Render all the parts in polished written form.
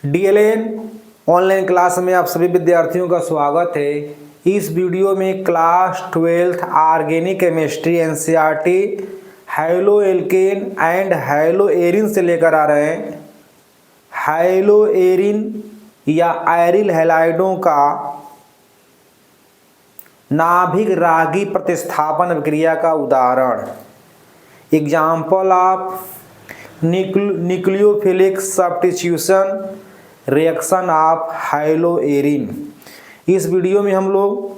DLN online class में आप सभी विद्यार्थियों का स्वागत है। इस वीडियो में class 12th organic chemistry NCERT haloalkane and haloarene से लेकर आ रहे हैं। हैलो एरिन या एरिल हैलाइडों का नाभिक रागी प्रतिस्थापन क्रिया का उदाहरण। Example of nucleophilic substitution reaction of haloarene. इस वीडियो में हम लोग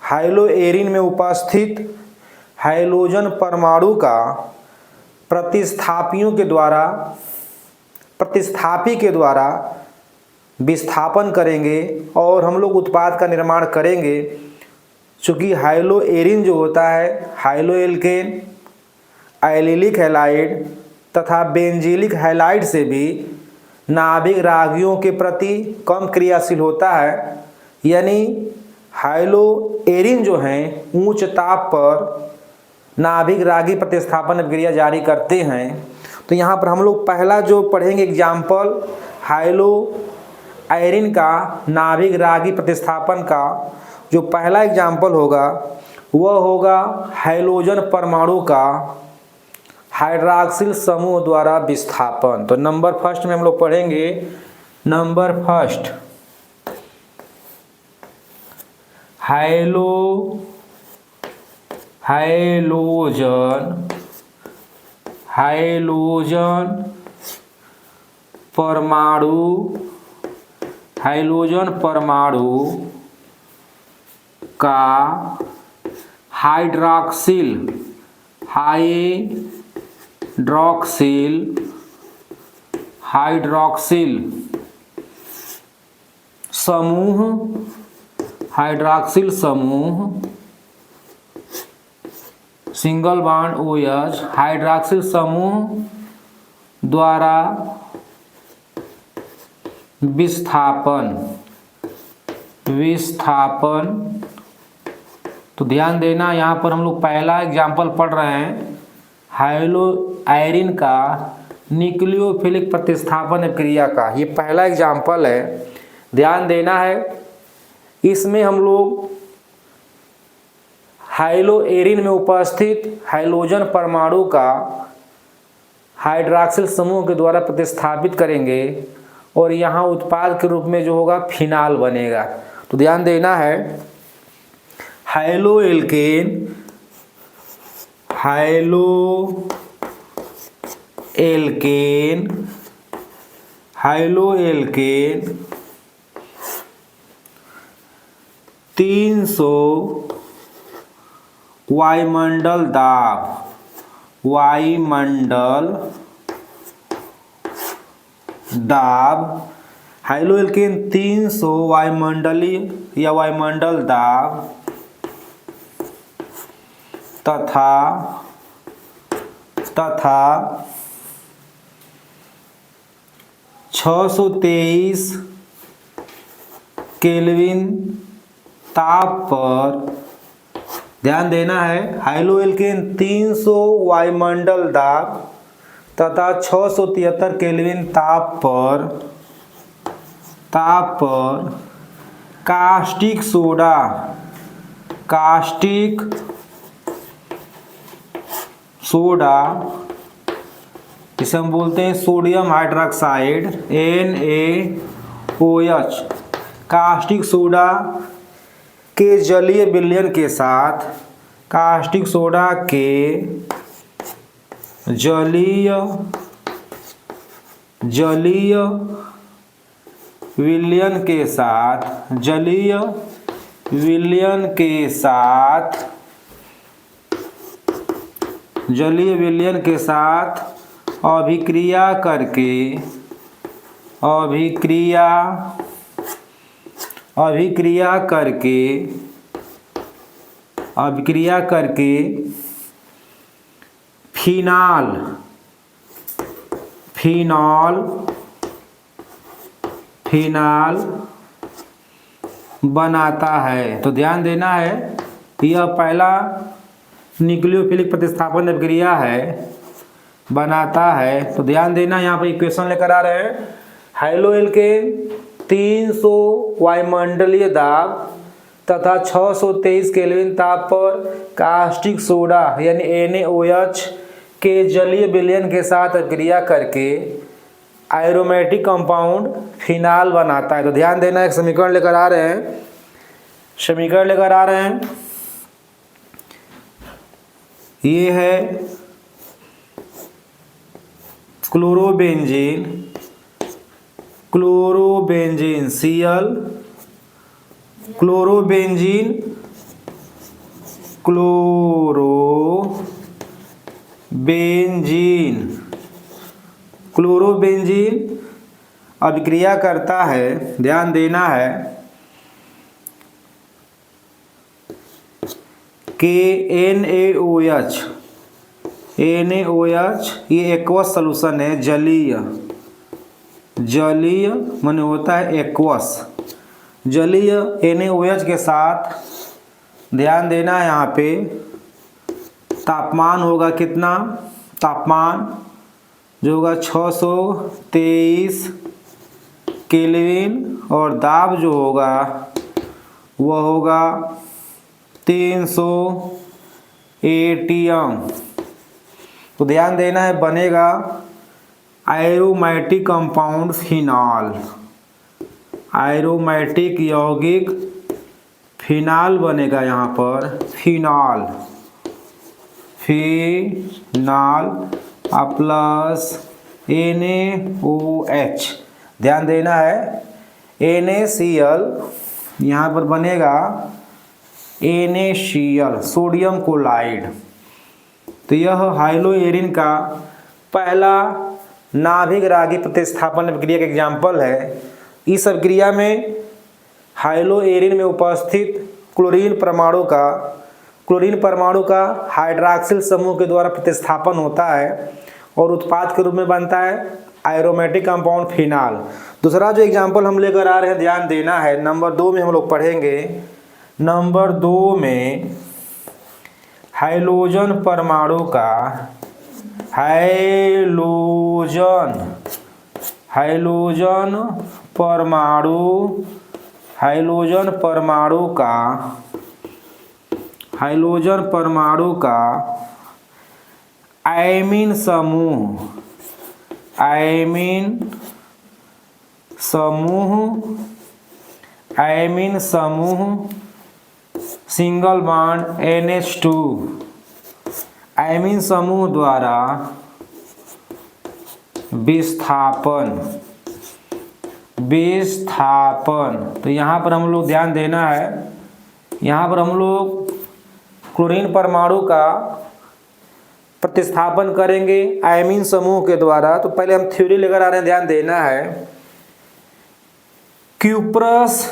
हैलो एरिन में उपस्थित हैलोजन परमाणु का प्रतिस्थापी के द्वारा विस्थापन करेंगे और हम लोग उत्पाद का निर्माण करेंगे। चूँकि हैलो एरिन जो होता है हैलो एल्केन, एलिलिक हैलाइड तथा बेंजीलिक हैलाइड से भी नाभिक रागियों के प्रति कम क्रियाशील होता है, यानी हैलो एरिन जो हैं उच्च ताप पर नाभिक रागी प्रतिस्थापन क्रिया जारी करते हैं। तो यहाँ पर हम लोग पहला जो पढ़ेंगे एग्जाम्पल हैलो एरिन का नाभिक रागी प्रतिस्थापन का जो पहला एग्जाम्पल होगा वह होगा हैलोजन परमाणु का हाइड्रॉक्सिल समूह द्वारा विस्थापन। तो नंबर फर्स्ट में हम लोग पढ़ेंगे नंबर फर्स्ट हैलोजन परमाणु का हाइड्रॉक्सिल समूह सिंगल बॉन्ड OH हाइड्रॉक्सिल समूह द्वारा विस्थापन। तो ध्यान देना, यहाँ पर हम लोग पहला एग्जाम्पल पढ़ रहे हैं हैलो एरिन का न्यूक्लियोफिलिक प्रतिस्थापन क्रिया का। ये पहला एग्जाम्पल है, ध्यान देना है। इसमें हम लोग हैलो एरिन में उपस्थित हैलोजन परमाणु का हाइड्रॉक्सिल समूह के द्वारा प्रतिस्थापित करेंगे और यहाँ उत्पाद के रूप में जो होगा फिनाल बनेगा। तो ध्यान देना है, हैलो एल्केन 300 वायुमंडल दाब हैलो एल्केन 300 वायुमंडल दाब तथा 623 केल्विन ताप पर, ध्यान देना है, हैलो एल्केन 300 वायुमंडल दाब तथा 673 केल्विन ताप पर कास्टिक सोडा जिसे हम बोलते हैं sodium hydroxide NaOH, caustic soda के जलीय विलयन के साथ जलीय विलयन के साथ अभिक्रिया करके फिनाल बनाता है। तो ध्यान देना है, यह पहला न्यूक्लियोफिलिक प्रतिस्थापन अभिक्रिया है, बनाता है। तो ध्यान देना, यहाँ पर इक्वेशन लेकर आ रहे हैं हाइलो एल्केन 300 वायुमंडलीय दाब तथा 623 केल्विन ताप पर कास्टिक सोडा यानी NaOH के जलीय विलयन के साथ अभिक्रिया करके एरोमेटिक कंपाउंड फिनाल बनाता है। तो ध्यान देना, एक समीकरण लेकर आ रहे हैं, ये है क्लोरोबेंजीन Cl, क्लोरोबेंजीन अभिक्रिया करता है, ध्यान देना है, कि NaOH ये एक्वस सॉल्यूशन है, जलीय माने होता है एक्वस, जलीय NaOH के साथ ध्यान देना है, यहाँ पे तापमान होगा कितना, तापमान जो होगा 623 केल्विन और दाब जो होगा वह होगा 300 एटीएम। तो ध्यान देना है, बनेगा एरोमेटिक कंपाउंड फिनाल, एरोमेटिक यौगिक फिनाल बनेगा यहाँ पर, फिनाल प्लस NaOH, ध्यान देना है NaCl यहाँ पर बनेगा NaCl सोडियम क्लोराइड। तो यह हाइलो एरिन का पहला नाभिक रागी प्रतिस्थापन अभिक्रिया का एग्जाम्पल है। इस अभिक्रिया में हाइलो एरिन में उपस्थित क्लोरीन परमाणु का हाइड्रॉक्सिल समूह के द्वारा प्रतिस्थापन होता है और उत्पाद के रूप में बनता है एरोमेटिक कंपाउंड फिनाल। दूसरा जो एग्जाम्पल हम लेकर आ रहे हैं, ध्यान देना है, नंबर 2 में हम लोग पढ़ेंगे। नंबर 2 में हाइलोजन परमाणु का हाइलोजन परमाणु का एमीन समूह सिंगल बॉन्ड NH2 एमीन समूह द्वारा विस्थापन। तो यहाँ पर हम लोग ध्यान देना है, यहाँ पर हम लोग क्लोरीन परमाणु का प्रतिस्थापन करेंगे एमीन समूह के द्वारा। तो पहले हम थ्योरी लेकर आ रहे हैं, ध्यान देना है, क्यूप्रस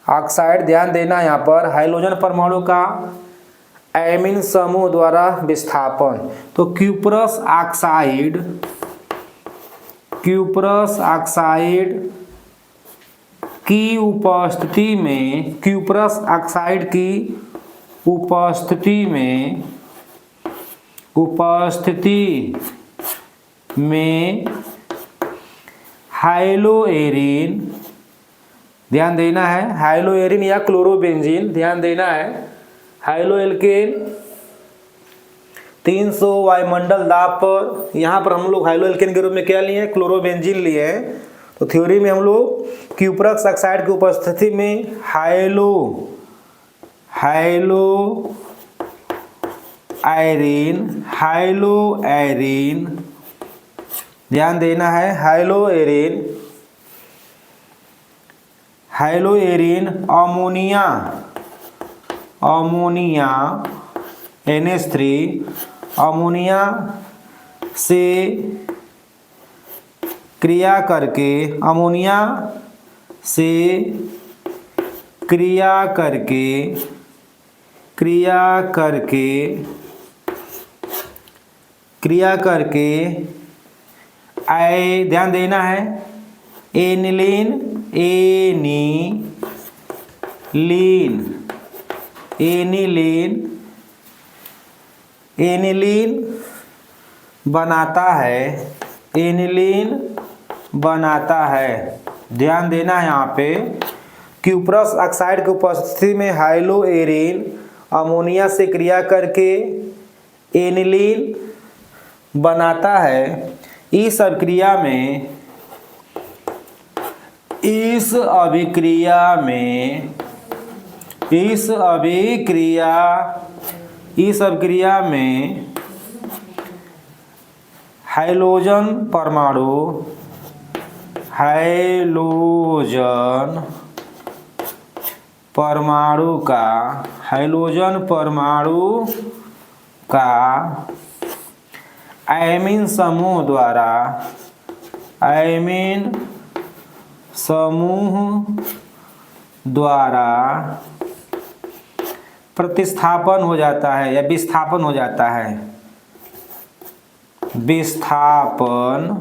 ऑक्साइड, ध्यान देना यहाँ पर हाइलोजन परमाणु का एमीन समूह द्वारा विस्थापन। तो क्यूप्रस ऑक्साइड की उपस्थिति में हाइलो एरिन, ध्यान देना है, हाइलो एरिन या क्लोरोबेंजीन, ध्यान देना है, हाइलो एल्केन 300 वायुमंडल दाब पर, यहाँ पर हम लोग हाइलो एल्केन के रूप में क्या लिए हैं, क्लोरोबेंजीन लिए हैं। तो थ्योरी में हम लोग क्यूप्रस ऑक्साइड की उपस्थिति में हाइलो एरिन, ध्यान देना है, high-low Erin ammonia NH3 ammonia से क्रिया करके ध्यान देना है, एनिलीन एनिलीन बनाता है, एनिलीन बनाता है। ध्यान देना है यहाँ पे, क्यूप्रस ऑक्साइड की उपस्थिति में हाइलोएरिन अमोनिया से क्रिया करके एनिलीन बनाता है। इस अभिक्रिया में हाइलोजन परमाणु का एमीन समूह द्वारा प्रतिस्थापन हो जाता है या विस्थापन हो जाता है। विस्थापन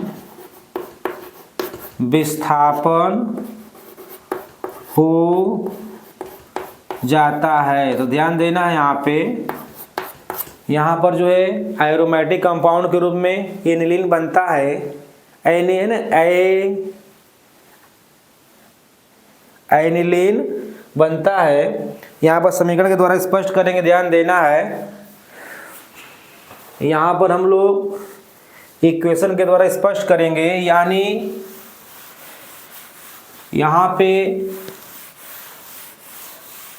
हो जाता है। तो ध्यान देना है यहाँ पर जो है एरोमेटिक कंपाउंड के रूप में एनिलीन बनता है। एनिलीन बनता है। यहाँ पर समीकरण के द्वारा स्पष्ट करेंगे, ध्यान देना है। यहाँ पर हम लोग इक्वेशन के द्वारा स्पष्ट करेंगे, यानी यहाँ पे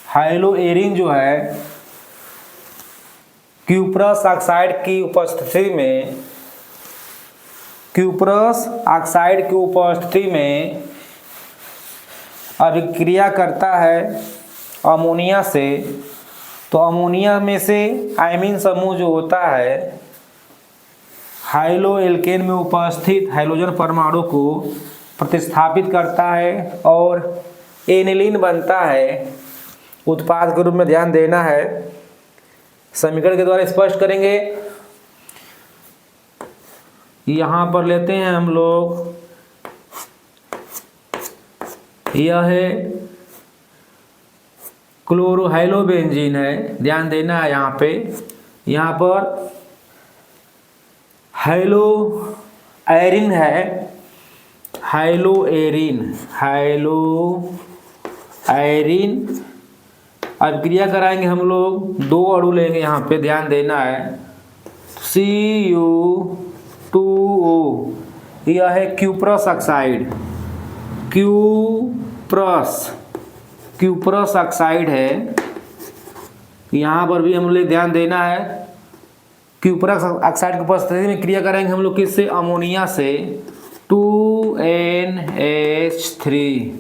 हाइलोएरिन जो है क्यूप्रस ऑक्साइड की उपस्थिति में अभिक्रिया करता है अमोनिया से। तो अमोनिया में से आयमीन समूह जो होता है हाइलोएल्केन में उपस्थित हाइड्रोजन परमाणु को प्रतिस्थापित करता है और एनिलीन बनता है उत्पाद के रूप में। ध्यान देना है, समीकरण के द्वारा स्पष्ट करेंगे। यहाँ पर लेते हैं हम लोग, यह है क्लोरोहाइलोबेंजीन है। ध्यान देना है यहाँ पर हाइलोएरिन है, हाइलोएरिन अभिक्रिया कराएंगे हम लोग, दो अणु लेंगे यहाँ पे। ध्यान देना है, Cu2O, यह है क्यूप्रस ऑक्साइड, क्यूप्रस ऑक्साइड है। यहाँ पर भी हम लोग ध्यान देना है, क्यूप्रस ऑक्साइड की उपस्थिति में क्रिया करेंगे हम लोग किससे, अमोनिया से। 2NH3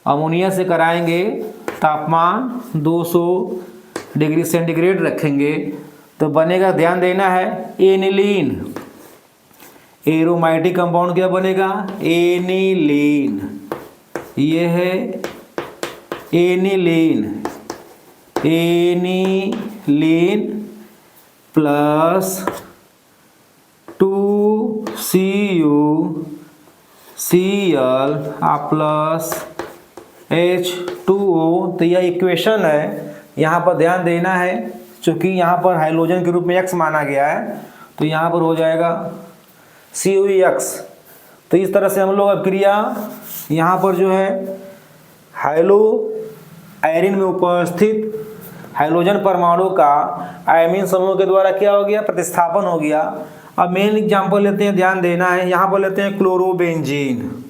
अमोनिया से कराएंगे, तापमान 200 डिग्री सेंटीग्रेड रखेंगे तो बनेगा, ध्यान देना है, एनिलीन। एरोमेटिक कंपाउंड क्या बनेगा, एनिलीन। ये है aniline plus 2CuCl plus H2O। तो यह इक्वेशन है। यहाँ पर ध्यान देना है, चूँकि यहाँ पर हाइड्रोजन के रूप में X माना गया है तो यहाँ पर हो जाएगा CuX। तो इस तरह से हम लोग अभिक्रिया यहाँ पर जो है हाइलोएरिन में उपस्थित हाइड्रोजन परमाणु का आयमीन समूह के द्वारा क्या हो गया, प्रतिस्थापन हो गया। अब मेन एग्जांपल लेते हैं, ध्यान देना है। यहाँ पर लेते हैं क्लोरोबेंजीन,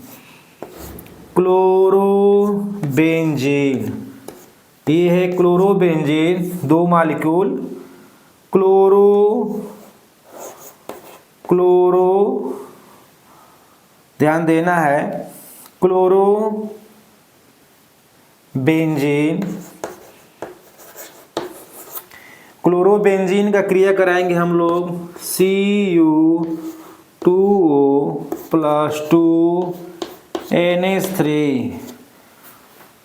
ये है क्लोरोबेंजीन, दो मॉलिक्यूल क्लोरो ध्यान देना है, क्लोरोबेंजीन का क्रिया कराएंगे हम लोग, Cu2O प्लस 2NH3।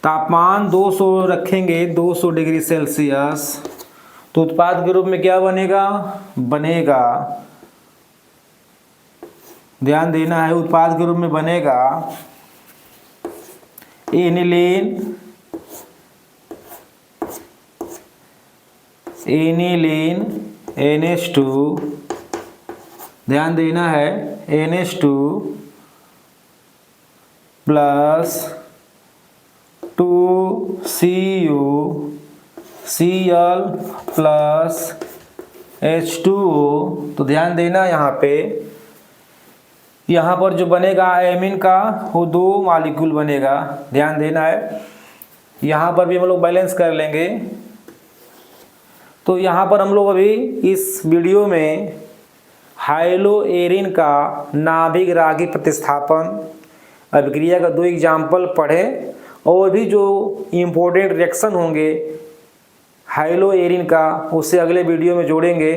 तापमान 200 रखेंगे, 200 डिग्री सेल्सियस। तो उत्पाद के रूप में क्या बनेगा, ध्यान देना है, उत्पाद के रूप में बनेगा एनिलीन एनिलीन NH2, ध्यान देना है, NH2 plus 2Cu Cl plus H2O। तो ध्यान देना यहाँ पर जो बनेगा एमीन का वो 2 मॉलिक्यूल बनेगा, ध्यान देना है। यहाँ पर भी हम लोग बैलेंस कर लेंगे। तो यहाँ पर हम लोग अभी इस वीडियो में हाइलोएरिन का नाभिक रागी प्रतिस्थापन अभिक्रिया का 2 एग्जाम्पल पढ़े, और भी जो इम्पोर्टेंट रिएक्शन होंगे हाइलोएरिन का उससे अगले वीडियो में जोड़ेंगे।